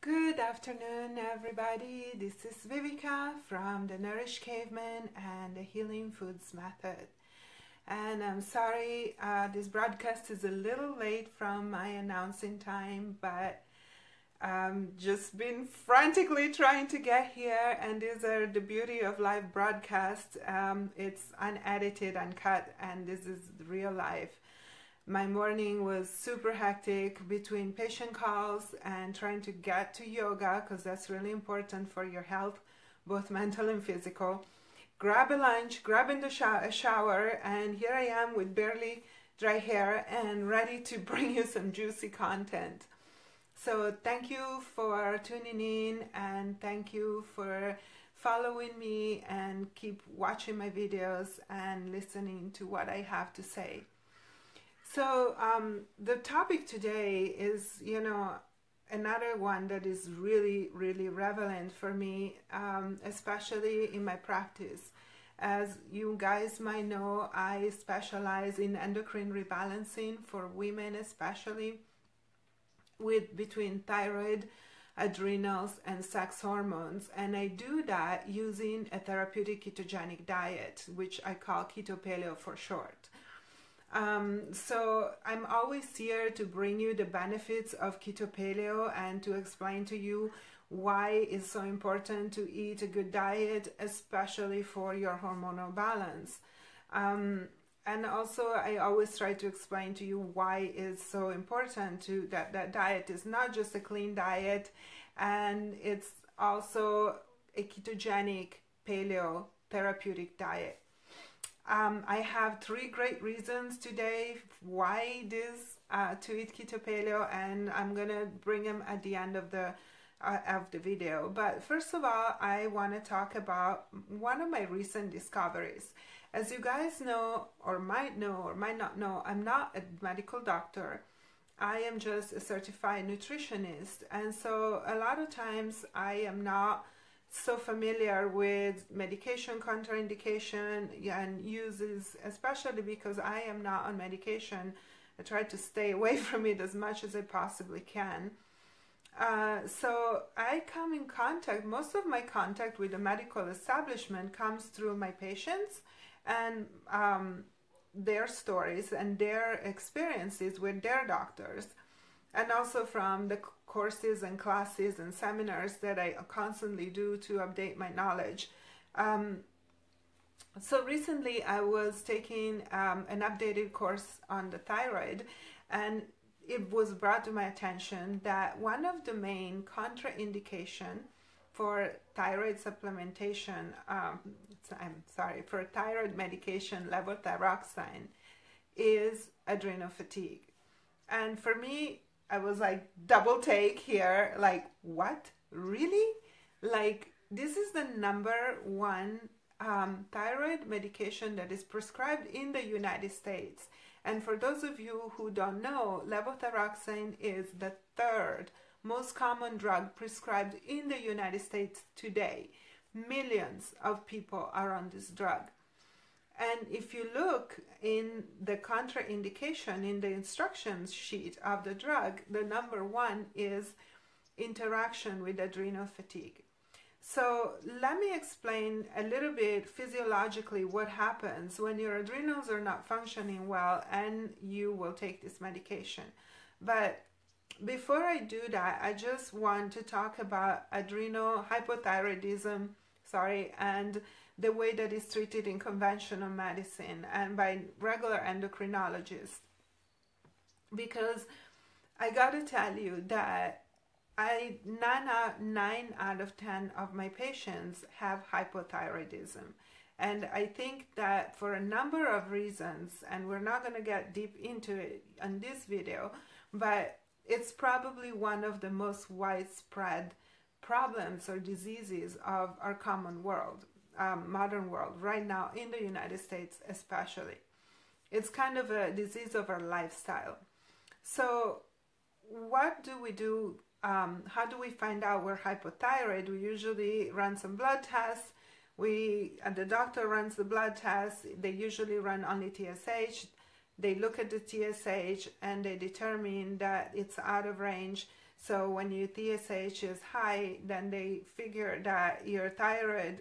Good afternoon, everybody. This is Viveka from the Nourished Caveman and the Healing Foods Method. And I'm sorry, this broadcast is a little late from my announcing time, but just been frantically trying to get here, and these are the beauty of live broadcast. It's unedited, uncut, and this is real life. My morning was super hectic between patient calls and trying to get to yoga, because that's really important for your health, both mental and physical. Grab a lunch, grabbing a shower, and here I am with barely dry hair and ready to bring you some juicy content. So thank you for tuning in, and thank you for following me and keep watching my videos and listening to what I have to say. So the topic today is, another one that is really, really relevant for me, especially in my practice. As you guys might know, I specialize in endocrine rebalancing for women, especially between thyroid, adrenals, and sex hormones. And I do that using a therapeutic ketogenic diet, which I call Keto Paleo for short. So I'm always here to bring you the benefits of Keto Paleo and to explain to you why it's so important to eat a good diet, especially for your hormonal balance. And also I always try to explain to you why it's so important that diet is not just a clean diet, and it's also a ketogenic paleo therapeutic diet. I have 3 great reasons today why to eat Keto Paleo, and I'm gonna bring them at the end of the video. But first of all, I want to talk about one of my recent discoveries. As you guys know, or might not know, I'm not a medical doctor. I am just a certified nutritionist, and so a lot of times I am not so familiar with medication contraindication and uses, especially because I am not on medication. I try to stay away from it as much as I possibly can. So I come in contact, most of my contact with the medical establishment comes through my patients and their stories and their experiences with their doctors, and also from the courses and classes and seminars that I constantly do to update my knowledge. So recently I was taking an updated course on the thyroid, and it was brought to my attention that one of the main contraindication for thyroid supplementation, for thyroid medication, levothyroxine, is adrenal fatigue. And for me, I was like, double take here, like, what? Really? Like, this is the #1 thyroid medication that is prescribed in the United States. And for those of you who don't know, levothyroxine is the 3rd most common drug prescribed in the United States today. Millions of people are on this drug. And if you look in the contraindication in the instructions sheet of the drug, the #1 is interaction with adrenal fatigue. So let me explain a little bit physiologically what happens when your adrenals are not functioning well and you will take this medication. But before I do that, I just want to talk about adrenal hypothyroidism, and the way that is treated in conventional medicine and by regular endocrinologists. Because I gotta tell you that 9 out of 10 of my patients have hypothyroidism. And I think that for a number of reasons, and we're not gonna get deep into it on this video, but it's probably one of the most widespread problems or diseases of our common world. Modern world right now in the United States especially. It's kind of a disease of our lifestyle. So what do we do? How do we find out we're hypothyroid? We usually run some blood tests. The doctor runs the blood tests. They usually run only TSH. They look at the TSH and they determine that it's out of range So when your TSH is high, then they figure that your thyroid,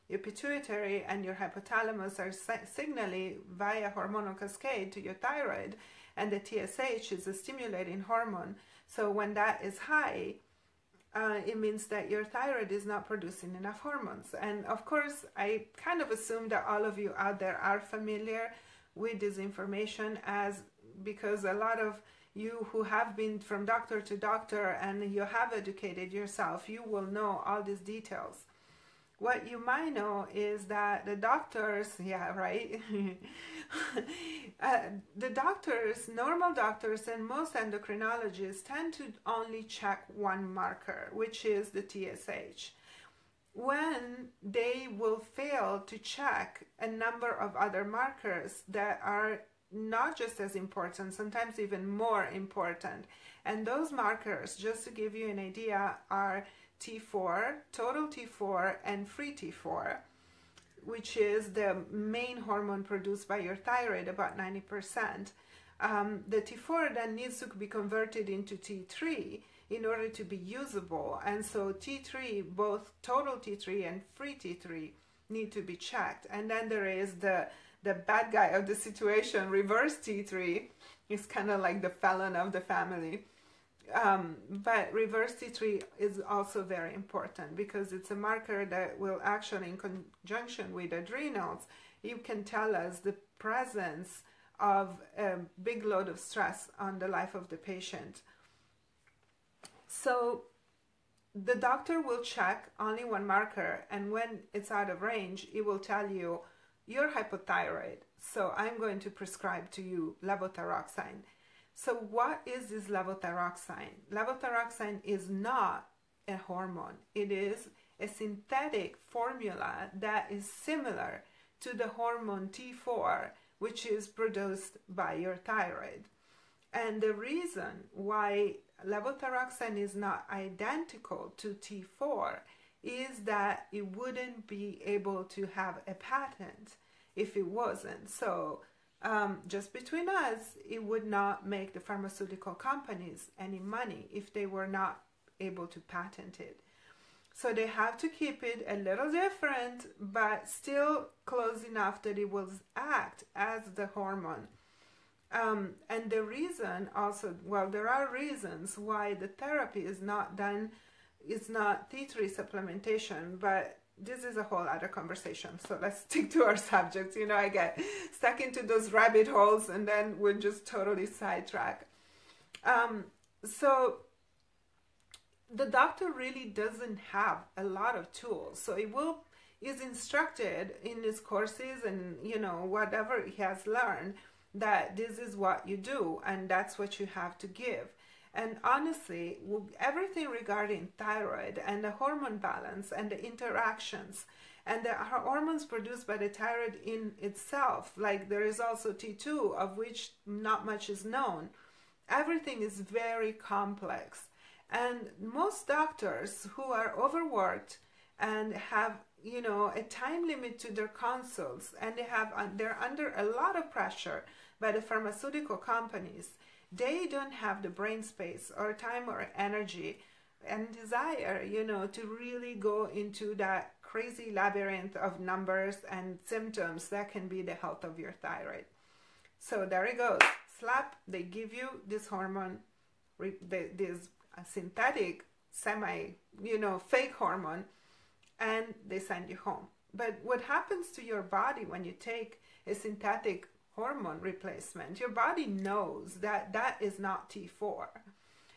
your pituitary and your hypothalamus are signaling via hormonal cascade to your thyroid, and the TSH is a stimulating hormone. So when that is high, it means that your thyroid is not producing enough hormones. And of course, I kind of assume that all of you out there are familiar with this information, because a lot of you who have been from doctor to doctor and you have educated yourself, you will know all these details. What you might know is that the doctors, yeah, right? The doctors, normal doctors and most endocrinologists tend to only check one marker, which is the TSH. When they will fail to check a number of other markers that are not just as important, sometimes even more important. And those markers, just to give you an idea, are T4, total T4, and free T4, which is the main hormone produced by your thyroid, about 90%. The T4 then needs to be converted into T3 in order to be usable. And so T3, both total T3 and free T3, need to be checked. And then there is the bad guy of the situation, reverse T3. It's kind of like the felon of the family. But reverse T3 is also very important because it's a marker that will actually, in conjunction with adrenals, you can tell us the presence of a big load of stress on the life of the patient. So the doctor will check only one marker, and when it's out of range, it will tell you you're hypothyroid. So I'm going to prescribe to you levothyroxine. So what is this levothyroxine? Levothyroxine is not a hormone. It is a synthetic formula that is similar to the hormone T4, which is produced by your thyroid. And the reason why levothyroxine is not identical to T4 is that it wouldn't be able to have a patent if it wasn't. So just between us, it would not make the pharmaceutical companies any money if they were not able to patent it. So they have to keep it a little different, but still close enough that it will act as the hormone. And the reason also, well, there are reasons why the therapy is not done, it's not T3 supplementation, but this is a whole other conversation. So let's stick to our subject. You know, I get stuck into those rabbit holes and then we're just totally sidetracked. So the doctor really doesn't have a lot of tools. So is instructed in his courses and, you know, whatever he has learned, that this is what you do and that's what you have to give. And honestly, everything regarding thyroid and the hormone balance and the interactions and the hormones produced by the thyroid in itself, like there is also T2, of which not much is known. Everything is very complex. And most doctors who are overworked and have, you know, a time limit to their consults, and they're under a lot of pressure by the pharmaceutical companies, they don't have the brain space or time or energy and desire, you know, to really go into that crazy labyrinth of numbers and symptoms that can be the health of your thyroid. So there it goes. Slap, they give you this hormone, this synthetic, fake hormone, and they send you home. But what happens to your body when you take a synthetic hormone replacement? Your body knows that that is not T4.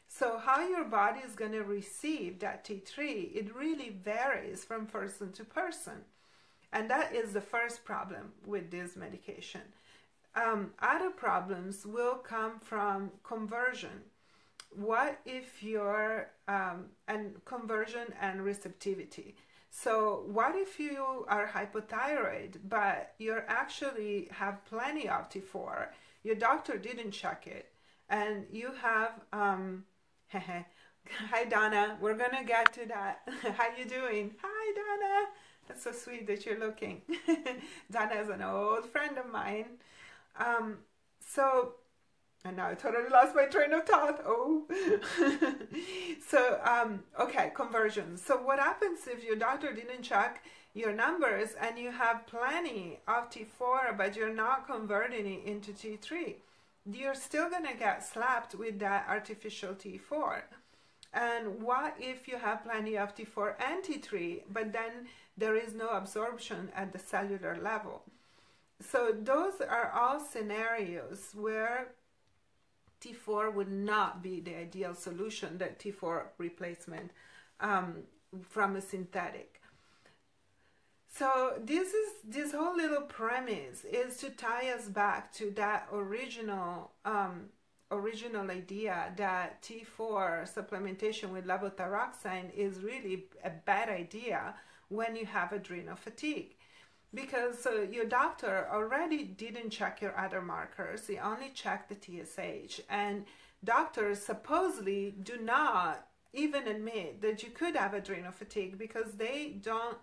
So how your body is going to receive that T3, it really varies from person to person. And that is the first problem with this medication. Other problems will come from conversion. What if you're, and conversion and receptivity. So what if you are hypothyroid, but you actually have plenty of T4, your doctor didn't check it, and you have, hi Donna, we're gonna get to that. How you doing? Hi Donna, that's so sweet that you're looking. Donna is an old friend of mine. So And now I totally lost my train of thought. Oh. So, okay, conversion. So what happens if your doctor didn't check your numbers and you have plenty of T4, but you're not converting it into T3? You're still going to get slapped with that artificial T4. And what if you have plenty of T4 and T3, but then there is no absorption at the cellular level? So those are all scenarios where T4 would not be the ideal solution, that T4 replacement from a synthetic. So this whole little premise is to tie us back to that original idea that T4 supplementation with levothyroxine is really a bad idea when you have adrenal fatigue. Because your doctor already didn't check your other markers, he only checked the TSH. And doctors supposedly do not even admit that you could have adrenal fatigue, because they don't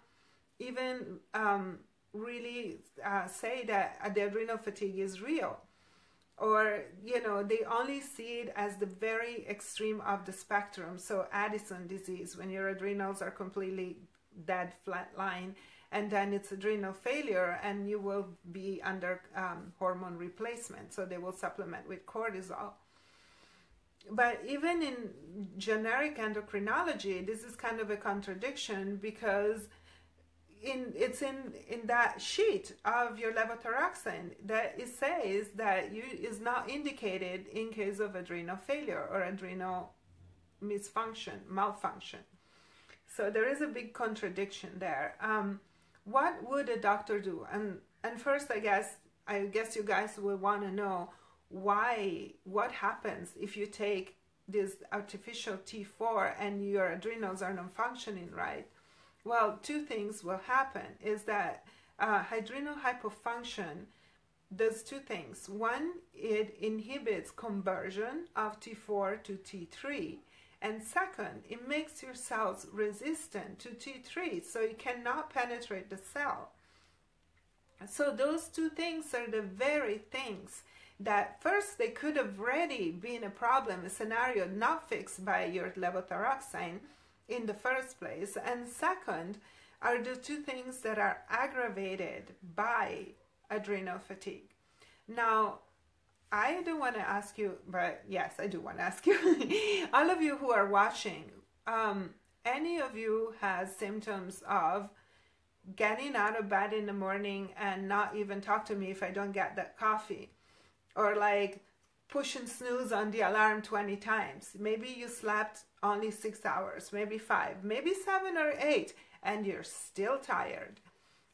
even really say that the adrenal fatigue is real. Or, you know, they only see it as the very extreme of the spectrum. So Addison disease, when your adrenals are completely dead, flat line, and then it's adrenal failure, and you will be under hormone replacement. So they will supplement with cortisol. But even in generic endocrinology, this is kind of a contradiction, because it's in that sheet of your levothyroxine that it says that is not indicated in case of adrenal failure or adrenal malfunction. So there is a big contradiction there. What would a doctor do? And first, I guess you guys will want to know what happens if you take this artificial T4 and your adrenals are not functioning right. Well, two things will happen. Is that adrenal hypofunction does two things. One, it inhibits conversion of T4 to T3. And second, it makes your cells resistant to T3, so it cannot penetrate the cell. So those two things are the very things that first they could have already been a problem, a scenario not fixed by your levothyroxine in the first place. And second are the two things that are aggravated by adrenal fatigue. Now, I don't want to ask you, but yes, I do want to ask you, all of you who are watching, any of you has symptoms of getting out of bed in the morning and not even talk to me if I don't get that coffee, or like pushing snooze on the alarm 20 times. Maybe you slept only 6 hours, maybe 5, maybe 7 or 8, and you're still tired.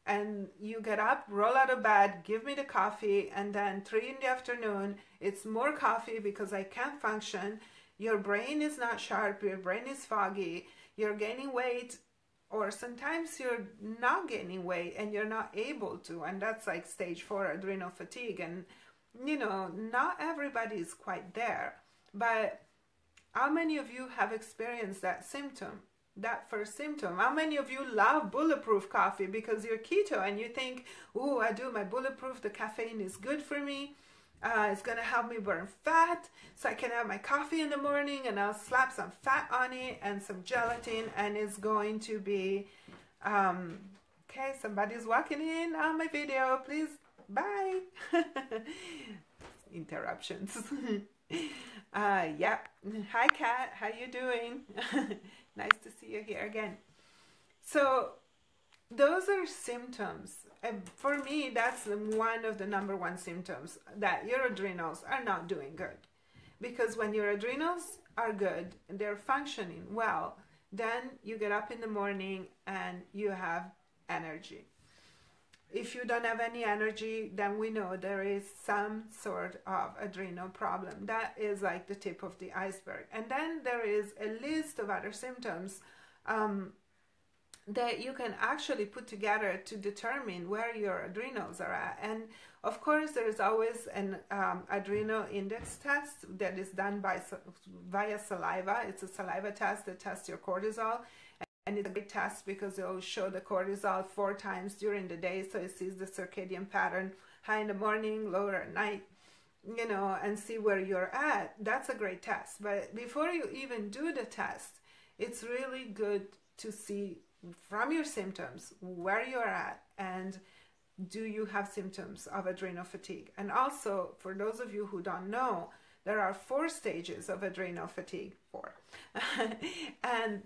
And you get up, roll out of bed, give me the coffee, and then 3 in the afternoon, it's more coffee because I can't function. Your brain is not sharp, your brain is foggy, you're gaining weight, or sometimes you're not gaining weight and you're not able to, and that's like stage 4 adrenal fatigue. And you know, not everybody is quite there, but how many of you have experienced that symptom? That first symptom. How many of you love bulletproof coffee because you're keto and you think, oh, I do my bulletproof, the caffeine is good for me, it's gonna help me burn fat, so I can have my coffee in the morning and I'll slap some fat on it and some gelatin, and it's going to be okay, somebody's walking in on my video, please, bye. Interruptions. Yeah, hi Kat, how you doing? Nice to see you here again. So those are symptoms. For me, that's one of the number one symptoms, that your adrenals are not doing good. Because when your adrenals are good, they're functioning well, then you get up in the morning and you have energy. If you don't have any energy, then we know there is some sort of adrenal problem. That is like the tip of the iceberg. And then there is a list of other symptoms that you can actually put together to determine where your adrenals are at. And of course, there is always an adrenal index test that is done via saliva. It's a saliva test that tests your cortisol. And it's a great test because it will show the cortisol 4 times during the day, so it sees the circadian pattern, high in the morning, lower at night. you know, and see where you're at, that's a great test. But before you even do the test, it's really good to see from your symptoms where you're at, and do you have symptoms of adrenal fatigue. And also, for those of you who don't know, there are 4 stages of adrenal fatigue, 4. And,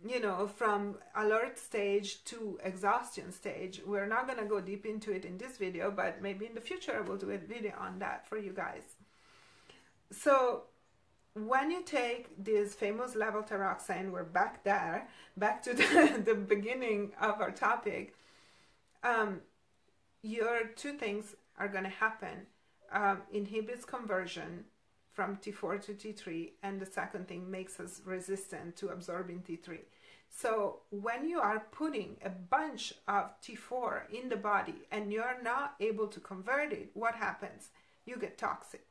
you know, from alert stage to exhaustion stage. We're not going to go deep into it in this video, but maybe in the future I will do a video on that for you guys. So when you take this famous levothyroxine, we're back there, back to the beginning of our topic, your 2 things are going to happen. Inhibits conversion from T4 to T3, and the second thing makes us resistant to absorbing T3. So when you are putting a bunch of T4 in the body and you're not able to convert it, what happens? You get toxic.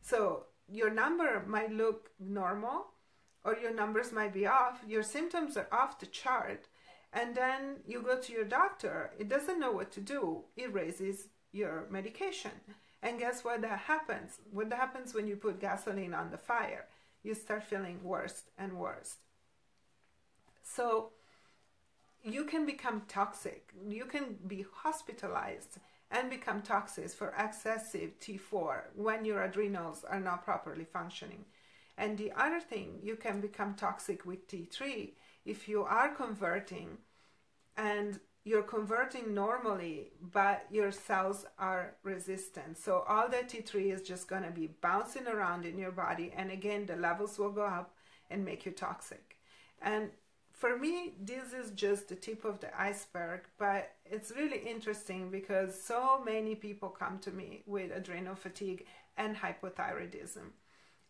So your number might look normal, or your numbers might be off, your symptoms are off the chart, and then you go to your doctor, it doesn't know what to do, it raises your medication. And guess what that happens? What happens when you put gasoline on the fire? You start feeling worse and worse. So you can become toxic. You can be hospitalized and become toxic for excessive T4 when your adrenals are not properly functioning. And the other thing, you can become toxic with T3 if you are converting, and you're converting normally, but your cells are resistant. So all that T3 is just going to be bouncing around in your body. And again, the levels will go up and make you toxic. And for me, this is just the tip of the iceberg, but it's really interesting because so many people come to me with adrenal fatigue and hypothyroidism.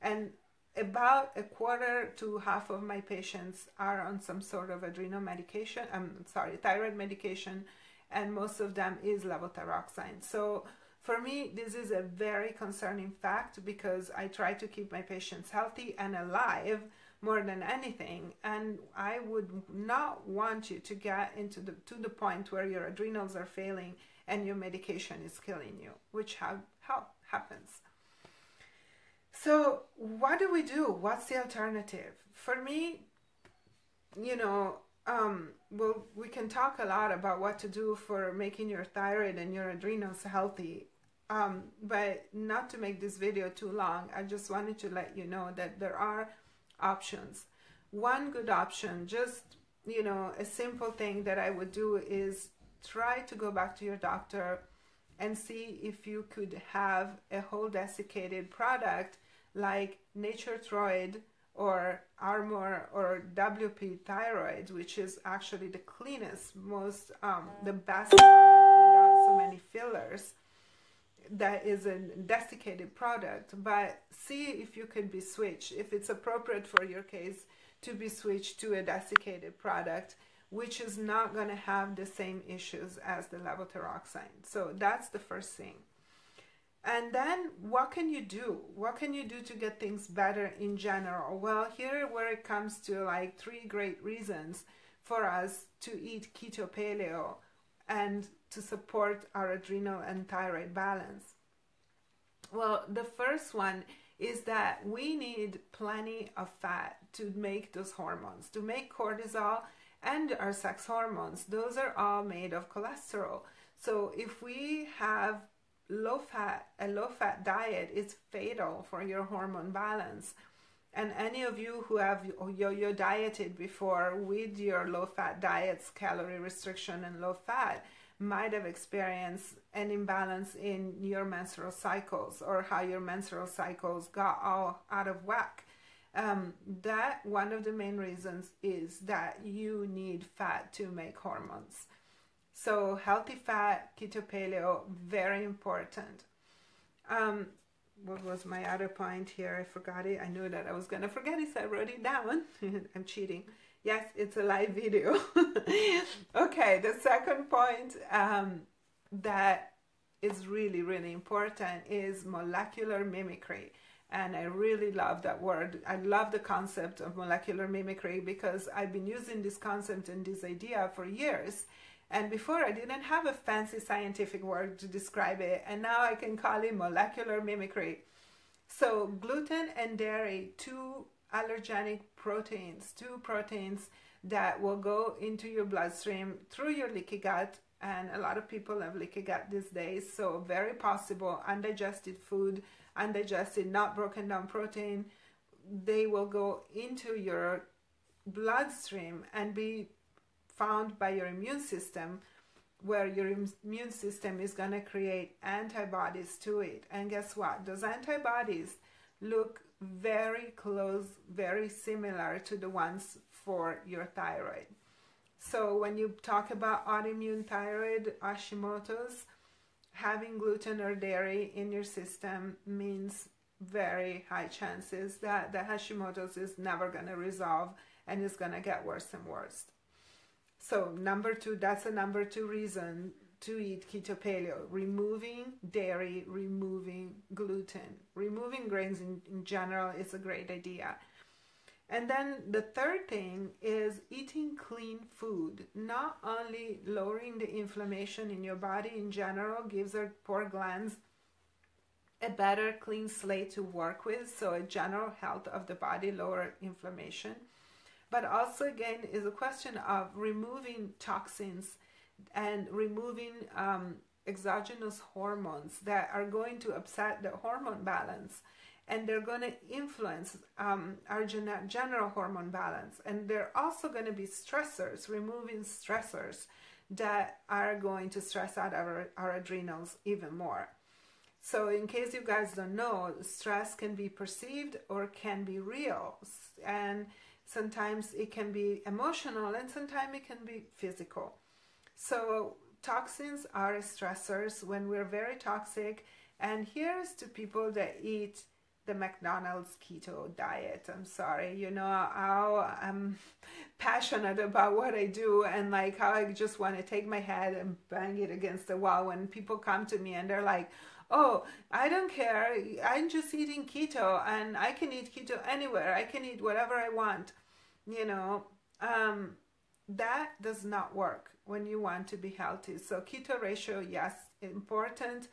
And about a quarter to half of my patients are on some sort of adrenal medication, thyroid medication, and most of them is levothyroxine. So for me, this is a very concerning fact because I try to keep my patients healthy and alive more than anything. And I would not want you to get to the point where your adrenals are failing and your medication is killing you, which how happens. So what do we do? What's the alternative? For me, you know, well, we can talk a lot about what to do for making your thyroid and your adrenals healthy, but not to make this video too long, I just wanted to let you know that there are options. One good option, just, you know, a simple thing that I would do is try to go back to your doctor and see if you could have a whole desiccated product like Thyroid or Armor or WP Thyroid, which is actually the cleanest, most, the best product without so many fillers. That is a desiccated product, but see if you could be switched, if it's appropriate for your case to be switched to a desiccated product, which is not going to have the same issues as the levothyroxine. So that's the first thing. And then what can you do? What can you do to get things better in general? Well, here where it comes to like 3 great reasons for us to eat Keto Paleo and to support our adrenal and thyroid balance. Well, the first one is that we need plenty of fat to make those hormones, to make cortisol and our sex hormones. Those are all made of cholesterol. So if we have a low-fat diet is fatal for your hormone balance. And any of you who have yo-yo dieted before with your low-fat diets, calorie restriction and low fat, might have experienced an imbalance in your menstrual cycles or how your menstrual cycles got all out of whack. That one of the main reasons is that you need fat to make hormones. So healthy fat, Keto Paleo, very important. What was my other point here? I forgot it. I knew that I was going to forget it, so I wrote it down. I'm cheating. Yes, it's a live video. Okay, the second point that is really, really important is molecular mimicry. And I really love that word. I love the concept of molecular mimicry because I've been using this concept and this idea for years. And before I didn't have a fancy scientific word to describe it, and now I can call it molecular mimicry. So gluten and dairy, two allergenic proteins, two proteins that will go into your bloodstream through your leaky gut, and a lot of people have leaky gut these days, so very possible undigested food, undigested, not broken down protein, they will go into your bloodstream and be found by your immune system, where your immune system is going to create antibodies to it. And guess what? Those antibodies look very close, very similar to the ones for your thyroid. So when you talk about autoimmune thyroid, Hashimoto's, having gluten or dairy in your system means very high chances that the Hashimoto's is never going to resolve and is going to get worse and worse. So number two, that's a number two reason to eat keto paleo: removing dairy, removing gluten, removing grains in general is a great idea. And then the third thing is eating clean food. Not only lowering the inflammation in your body in general gives our poor glands a better clean slate to work with, so a general health of the body, lower inflammation, but also again is a question of removing toxins and removing exogenous hormones that are going to upset the hormone balance, and they're going to influence our general hormone balance, and they're also going to be stressors, removing stressors that are going to stress out our adrenals even more. So in case you guys don't know, stress can be perceived or can be real, and sometimes it can be emotional and sometimes it can be physical. So toxins are stressors when we're very toxic, and here's to people that eat the McDonald's keto diet. I'm sorry, you know how I'm passionate about what I do, and like how I just want to take my head and bang it against the wall when people come to me and they're like, oh, I don't care, I'm just eating keto and I can eat keto anywhere, I can eat whatever I want. You know, that does not work when you want to be healthy. So keto ratio, yes, important,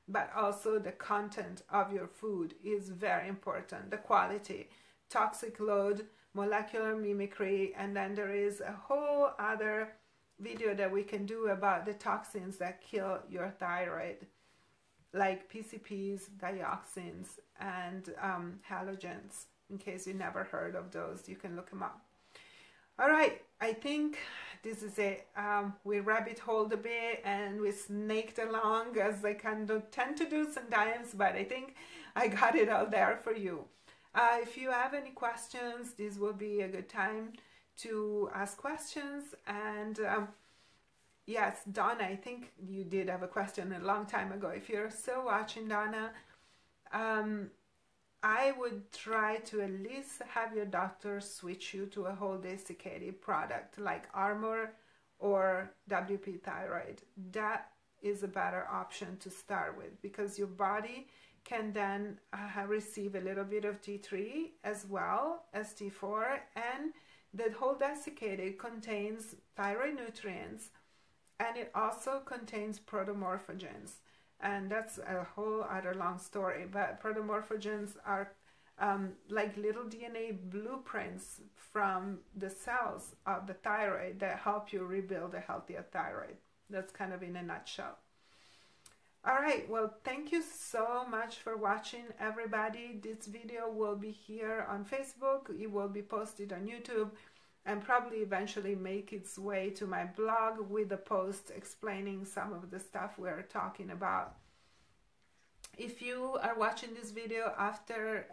but also the content of your food is very important, the quality, toxic load, molecular mimicry, and then there is a whole other video that we can do about the toxins that kill your thyroid, like PCPs, dioxins, and halogens. In case you never heard of those, you can look them up. All right, I think this is it. We rabbit holed a bit and we snaked along, as I kind of tend to do sometimes, but I think I got it all there for you. If you have any questions, this will be a good time to ask questions. And yes, Donna, I think you did have a question a long time ago. If you're still watching, Donna, I would try to at least have your doctor switch you to a whole desiccated product like Armor or WP Thyroid. That is a better option to start with, because your body can then receive a little bit of T3 as well as T4, and the whole desiccated contains thyroid nutrients, and it also contains protomorphogens. And that's a whole other long story, but protomorphogens are like little DNA blueprints from the cells of the thyroid that help you rebuild a healthier thyroid. That's kind of in a nutshell. All right, well, thank you so much for watching, everybody. This video will be here on Facebook, it will be posted on YouTube, and probably eventually make its way to my blog with a post explaining some of the stuff we're talking about. If you are watching this video after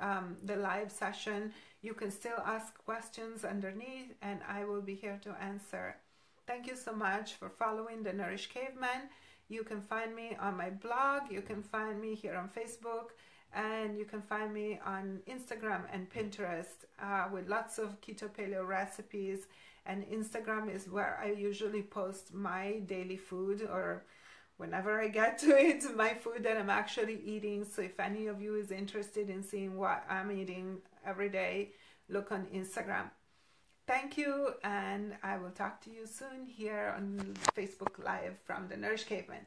the live session, you can still ask questions underneath and I will be here to answer. Thank you so much for following The Nourished Caveman. You can find me on my blog, you can find me here on Facebook, and you can find me on Instagram and Pinterest with lots of keto paleo recipes. And Instagram is where I usually post my daily food, or whenever I get to it, my food that I'm actually eating. So if any of you is interested in seeing what I'm eating every day, look on Instagram. Thank you, and I will talk to you soon here on Facebook Live from the Nourished Caveman.